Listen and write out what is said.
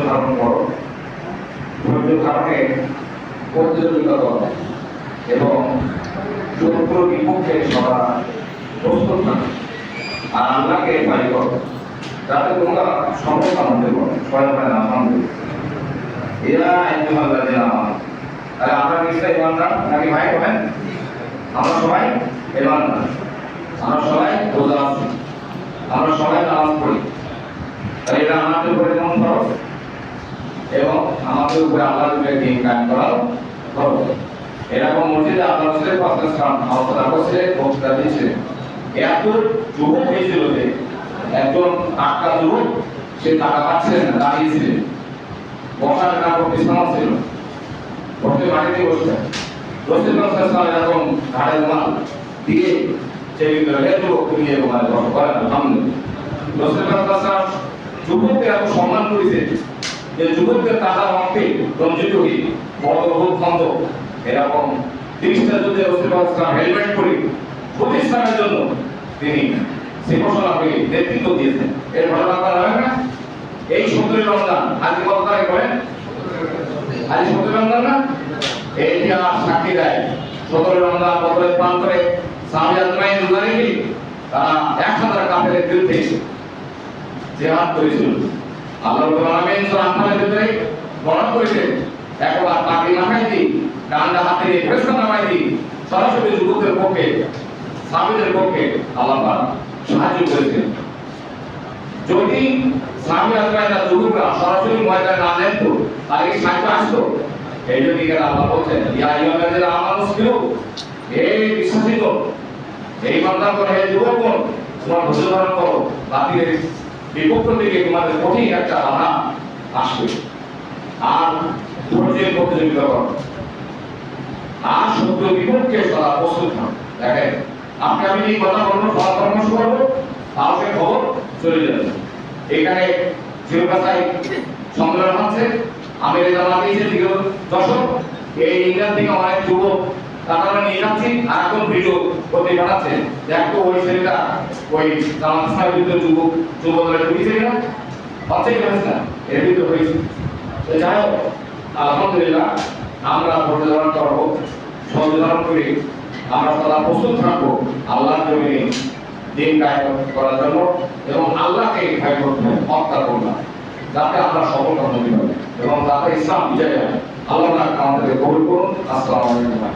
ধারণ করো, ধৈর্য ধারণে প্রতিযোগিতা করো এবং শত্রুর বিপক্ষে সদা প্রস্তুত থাকো আর আল্লাহকে ভয় করো যাতে তোমরা সফলতা মধ্যে করো। সবাই বলেন আলহামদুলিল্লাহ। এরা একদম আল্লাহ দিন আমার। তাহলে আমরা নিশ্চয়ই ইমানদার নাকি ভাই বলেন? আমরা সবাই ইমানদার, আমরা সবাই রোজা আছি, আমরা সবাই নামাজ পড়ি। তাহলে এটা আমাদের উপরে যেমন খরচ এবং আমাদের উপরে আল্লাহর উপরে দিন কায়েম করাও খরচ। এরকম মসজিদে আল্লাহ রাসূলের পাকিস্তান আওতার বসে বক্তৃতা দিয়েছিলেন। এত যুবক হয়েছিল যে একজন টাকা যুবক সে টাকা পাচ্ছিলেন না, দাঁড়িয়েছিলেন, বসার না বিছানা ছিল, বসে মাটিতে বসতেন। রসুল এরকম ঘাড়ে রুমাল দিয়ে সেই যুবক নিয়ে রুমাল করেন আলহামদুলিল্লাহ। রসুল যুবককে এত সম্মান করেছে যে যুবকদের টাকা রক্তে রঞ্জিত হয়ে বড় রোগ বন্ধ এরকম 30টা যুদ্ধে রসুল হেলমেট পরে প্রতিষ্ঠানের জন্য তিনি সে ঘোষণা করে নেতৃত্ব দিয়েছেন। এর ঘটনা আপনারা জানেন না? এই 17 রমজান আজকে কত তারিখ বলেন? আজ 17 রমজান না? এই ইতিহাস সাক্ষী দেয় 17 রমজান বদলের প্রান্তরে সাহাবী আজমাইন রুজারিকে তারা 1000 কাফেরের বিরুদ্ধে জিহাদ করেছিল। আল্লাহ রাব্বুল আলামিন সূরা আনফালের ভিতরে বর্ণনা করেছেন একবার পাগড়ি মাথায় দিয়ে ডান্ডা হাতে নিয়ে ফেরেশতা নামায় দিয়ে সরাসরি যুবকদের পক্ষে সাহাবীদের পক্ষে আল্লাহ পাক সাহায্য করেছেন। যদি সাহাবী আজমাইনরা যুবকরা সরাসরি ময়দানে না যেত তাহলে কি সাহায্য আসতো? এই জন্য এখানে আল্লাহ বলছেন ইয়া আইয়ুহাল্লাযীনা আমানু ইসবিরু, হে বিশ্বাসীগণ, এই ইমানদার করে হে যুবকগণ, তোমরা ধৈর্য ধারণ করো, বাতিলের বিপক্ষ থেকে তোমাদের কঠিন একটা বাধা আসবে আর ধৈর্যের প্রতিযোগিতা করো আর শত্রুর বিপক্ষে সদা প্রস্তুত থাকো। দেখেন আপনি আমি এই কথা বলবো, সদা পরামর্শ করবো, তাহলে খবর চলে যাবে। এখানে জিরোপাসাই সম্মেলন হচ্ছে, আমির জামাত এসে দর্শক এই ইংল্যান্ড থেকে অনেক যুবক তারা নিয়ে যাচ্ছি আর এখন ভিডিও করতে পাঠাচ্ছে দেখো ওই ছেলেটা ওই জামাত ইসলামের ভিতরে যুবকরা ঢুকেছে কিনা, হচ্ছে কি হচ্ছে না, এর ভিতরে হয়েছে। যাই হোক আলহামদুলিল্লাহ আমরা ধৈর্য ধারণ করবো, সহ্য ধারণ করে আমরা সদা প্রস্তুত থাকবো আল্লাহর জমিনে দিন কায়েম করার জন্য এবং আল্লাহকে ভয় করতে হত্যা করলাম যাতে আমরা সফলতা হতে পারি এবং যাতে ইসলাম বিজয় হয়। আল্লাহ আমাদেরকে কবুল করুন। আসসালামু আলাইকুম।